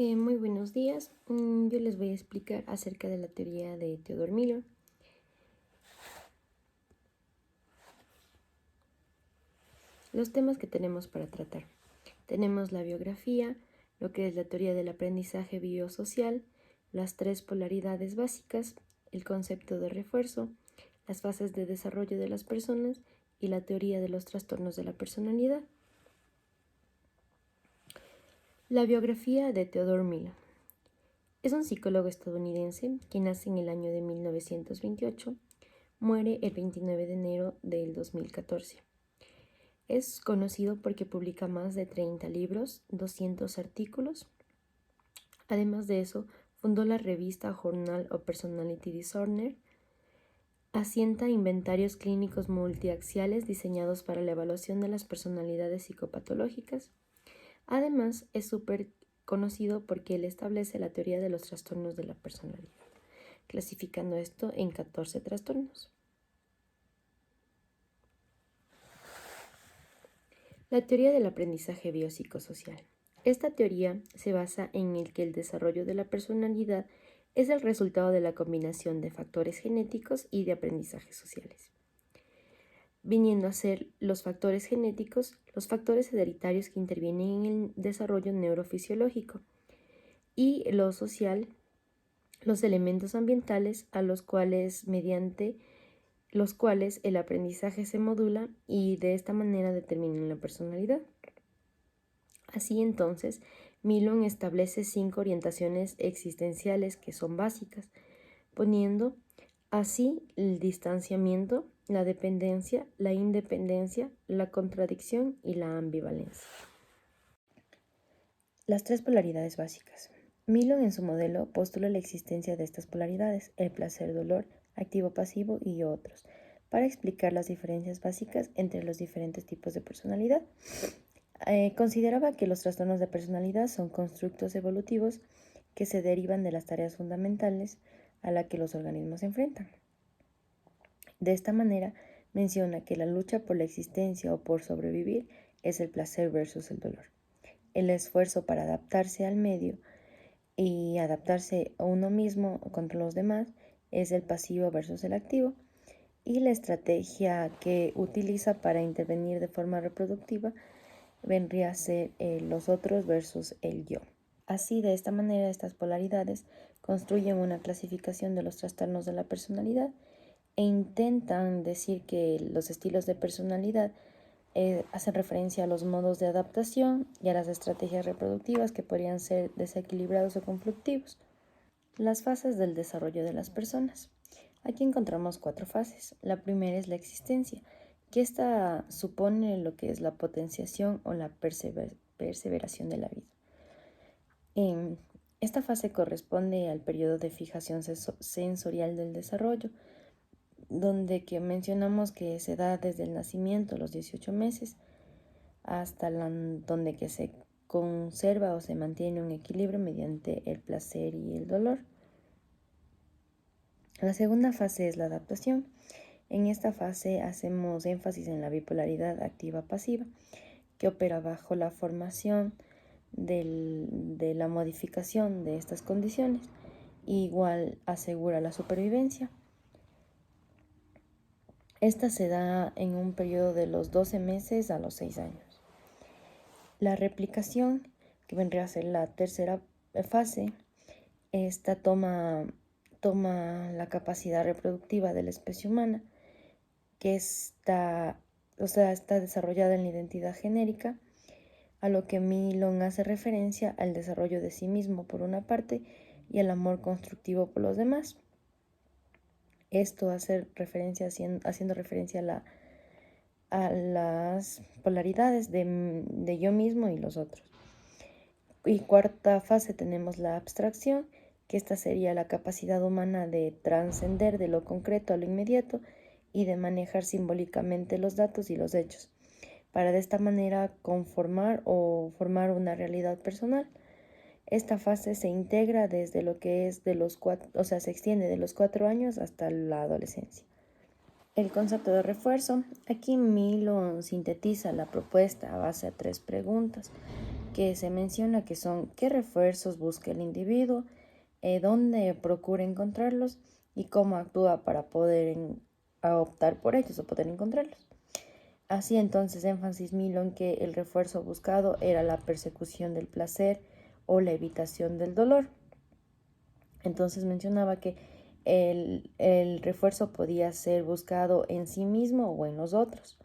Muy buenos días. Yo les voy a explicar acerca de la teoría de Theodore Miller. Los temas que tenemos para tratar. Tenemos la biografía, lo que es la teoría del aprendizaje biosocial, las tres polaridades básicas, el concepto de refuerzo, las fases de desarrollo de las personas y la teoría de los trastornos de la personalidad. La biografía de Theodore Miller. Es un psicólogo estadounidense que nace en el año de 1928, muere el 29 de enero del 2014. Es conocido porque publica más de 30 libros, 200 artículos. Además de eso, fundó la revista Journal of Personality Disorder. Asienta inventarios clínicos multiaxiales diseñados para la evaluación de las personalidades psicopatológicas. Además, es súper conocido porque él establece la teoría de los trastornos de la personalidad, clasificando esto en 14 trastornos. La teoría del aprendizaje biopsicosocial. Esta teoría se basa en el que el desarrollo de la personalidad es el resultado de la combinación de factores genéticos y de aprendizajes sociales, viniendo a ser los factores genéticos, los factores hereditarios que intervienen en el desarrollo neurofisiológico, y lo social, los elementos ambientales a los cuales mediante los cuales el aprendizaje se modula y de esta manera determinan la personalidad. Así entonces, Milon establece 5 orientaciones existenciales que son básicas, poniendo así el distanciamiento, la dependencia, la independencia, la contradicción y la ambivalencia. Las tres polaridades básicas. Milon en su modelo postula la existencia de estas polaridades, el placer-dolor, activo-pasivo y otros, para explicar las diferencias básicas entre los diferentes tipos de personalidad. Consideraba que los trastornos de personalidad son constructos evolutivos que se derivan de las tareas fundamentales a las que los organismos se enfrentan. De esta manera, menciona que la lucha por la existencia o por sobrevivir es el placer versus el dolor. El esfuerzo para adaptarse al medio y adaptarse a uno mismo o contra los demás es el pasivo versus el activo, y la estrategia que utiliza para intervenir de forma reproductiva vendría a ser los otros versus el yo. Así, de esta manera, estas polaridades construyen una clasificación de los trastornos de la personalidad e intentan decir que los estilos de personalidad hacen referencia a los modos de adaptación y a las estrategias reproductivas que podrían ser desequilibrados o conflictivos. Las fases del desarrollo de las personas. Aquí encontramos 4 fases. La primera es la existencia, que esta supone lo que es la potenciación o la perseveración de la vida. Esta fase corresponde al periodo de fijación sensorial del desarrollo, donde que mencionamos que se da desde el nacimiento, los 18 meses, hasta donde que se conserva o se mantiene un equilibrio mediante el placer y el dolor. La segunda fase es la adaptación. En esta fase hacemos énfasis en la bipolaridad activa-pasiva, que opera bajo la formación de la modificación de estas condiciones. Igual asegura la supervivencia. Esta se da en un periodo de los 12 meses a los 6 años. La replicación, que vendría a ser la tercera fase, esta toma la capacidad reproductiva de la especie humana, que está desarrollada en la identidad genérica, a lo que Milon hace referencia al desarrollo de sí mismo por una parte y al amor constructivo por los demás. Esto haciendo referencia a las polaridades de yo mismo y los otros. Y cuarta fase tenemos la abstracción, que esta sería la capacidad humana de trascender de lo concreto a lo inmediato y de manejar simbólicamente los datos y los hechos, para de esta manera conformar o formar una realidad personal. Esta fase se integra desde lo que es se extiende de los 4 años hasta la adolescencia. El concepto de refuerzo. Aquí Milon sintetiza la propuesta a base de 3 preguntas. que se menciona que son qué refuerzos busca el individuo, dónde procura encontrarlos y cómo actúa para poder optar por ellos o poder encontrarlos. Así entonces énfasis Milo en que el refuerzo buscado era la persecución del placer o la evitación del dolor. Entonces mencionaba que el refuerzo podía ser buscado en sí mismo o en los otros.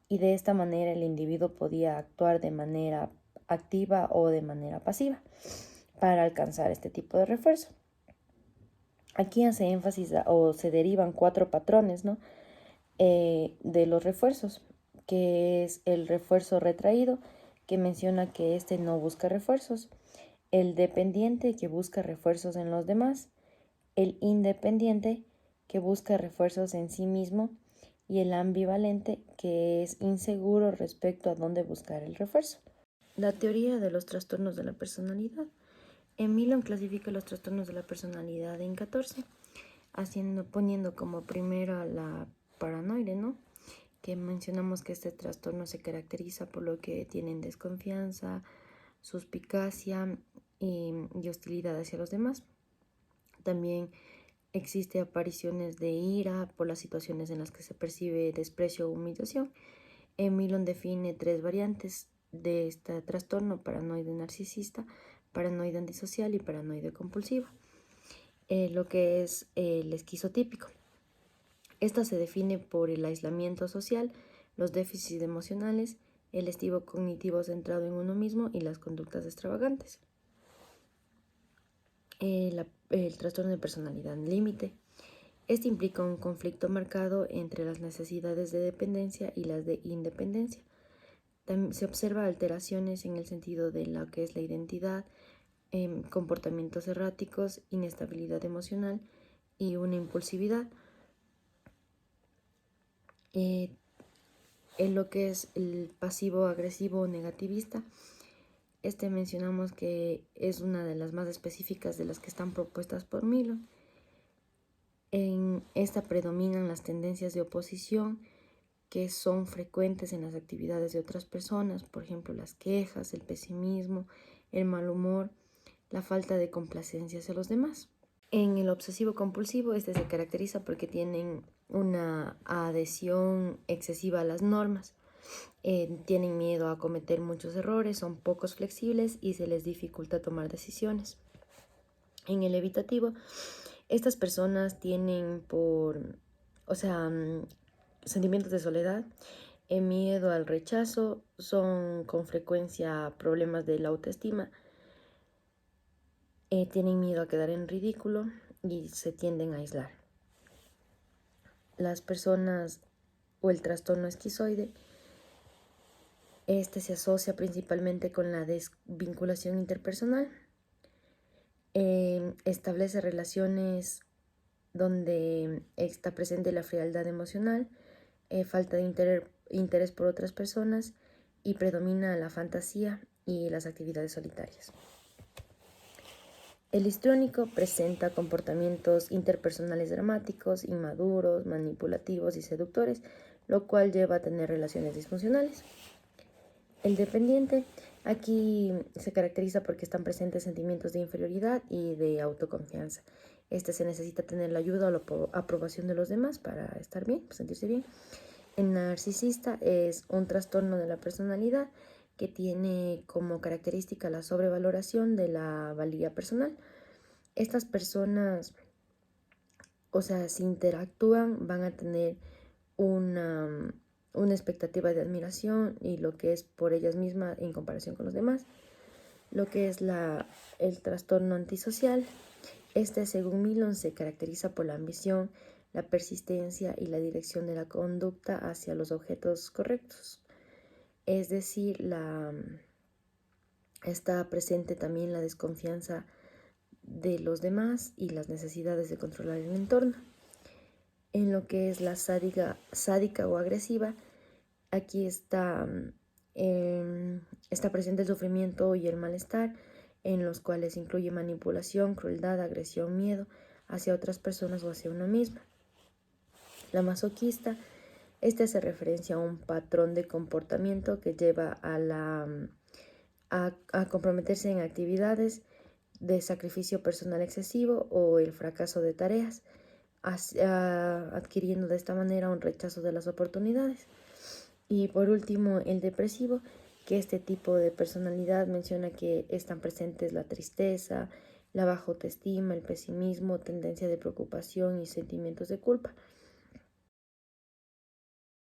Y de esta manera el individuo podía actuar de manera activa o de manera pasiva para alcanzar este tipo de refuerzo. Aquí hace énfasis o se derivan 4 patrones, ¿no? De los refuerzos, que es el refuerzo retraído, que menciona que este no busca refuerzos, el dependiente, que busca refuerzos en los demás, el independiente, que busca refuerzos en sí mismo, y el ambivalente, que es inseguro respecto a dónde buscar el refuerzo. La teoría de los trastornos de la personalidad. Millon clasifica los trastornos de la personalidad en 14, poniendo como primera la paranoide, ¿no? Que mencionamos que este trastorno se caracteriza por lo que tienen desconfianza, suspicacia y hostilidad hacia los demás. También existe apariciones de ira por las situaciones en las que se percibe desprecio o humillación. Millon define 3 variantes de este trastorno: paranoide narcisista, paranoide antisocial y paranoide compulsiva. Lo que es el esquizotípico. Esta se define por el aislamiento social, los déficits emocionales, el estilo cognitivo centrado en uno mismo y las conductas extravagantes. El trastorno de personalidad límite. Este implica un conflicto marcado entre las necesidades de dependencia y las de independencia. También se observa alteraciones en el sentido de lo que es la identidad, comportamientos erráticos, inestabilidad emocional y una impulsividad. En lo que es el pasivo agresivo o negativista, mencionamos que es una de las más específicas de las que están propuestas por Millon. En esta predominan las tendencias de oposición que son frecuentes en las actividades de otras personas, por ejemplo, las quejas, el pesimismo, el mal humor, la falta de complacencia hacia los demás. En el obsesivo compulsivo, se caracteriza porque tienen una adhesión excesiva a las normas, tienen miedo a cometer muchos errores, son pocos flexibles y se les dificulta tomar decisiones. En el evitativo, estas personas tienen sentimientos de soledad, miedo al rechazo, son con frecuencia problemas de la autoestima, tienen miedo a quedar en ridículo y se tienden a aislar. Las personas o el trastorno esquizoide, se asocia principalmente con la desvinculación interpersonal. Establece relaciones donde está presente la frialdad emocional, falta de interés por otras personas y predomina la fantasía y las actividades solitarias. El histriónico presenta comportamientos interpersonales dramáticos, inmaduros, manipulativos y seductores, lo cual lleva a tener relaciones disfuncionales. El dependiente aquí se caracteriza porque están presentes sentimientos de inferioridad y de autoconfianza. Se necesita tener la ayuda o la aprobación de los demás para estar bien, sentirse bien. El narcisista es un trastorno de la personalidad que tiene como característica la sobrevaloración de la valía personal. Estas personas, si interactúan, van a tener una expectativa de admiración y lo que es por ellas mismas en comparación con los demás. Lo que es el trastorno antisocial, según Millon, se caracteriza por la ambición, la persistencia y la dirección de la conducta hacia los objetos correctos. Es decir, está presente también la desconfianza de los demás y las necesidades de controlar el entorno. En lo que es la sádica o agresiva, aquí está presente el sufrimiento y el malestar, en los cuales incluye manipulación, crueldad, agresión, miedo hacia otras personas o hacia uno mismo. La masoquista, hace referencia a un patrón de comportamiento que lleva a a comprometerse en actividades de sacrificio personal excesivo o el fracaso de tareas, adquiriendo de esta manera un rechazo de las oportunidades. Y por último, el depresivo, que este tipo de personalidad menciona que están presentes la tristeza, la baja autoestima, el pesimismo, tendencia de preocupación y sentimientos de culpa.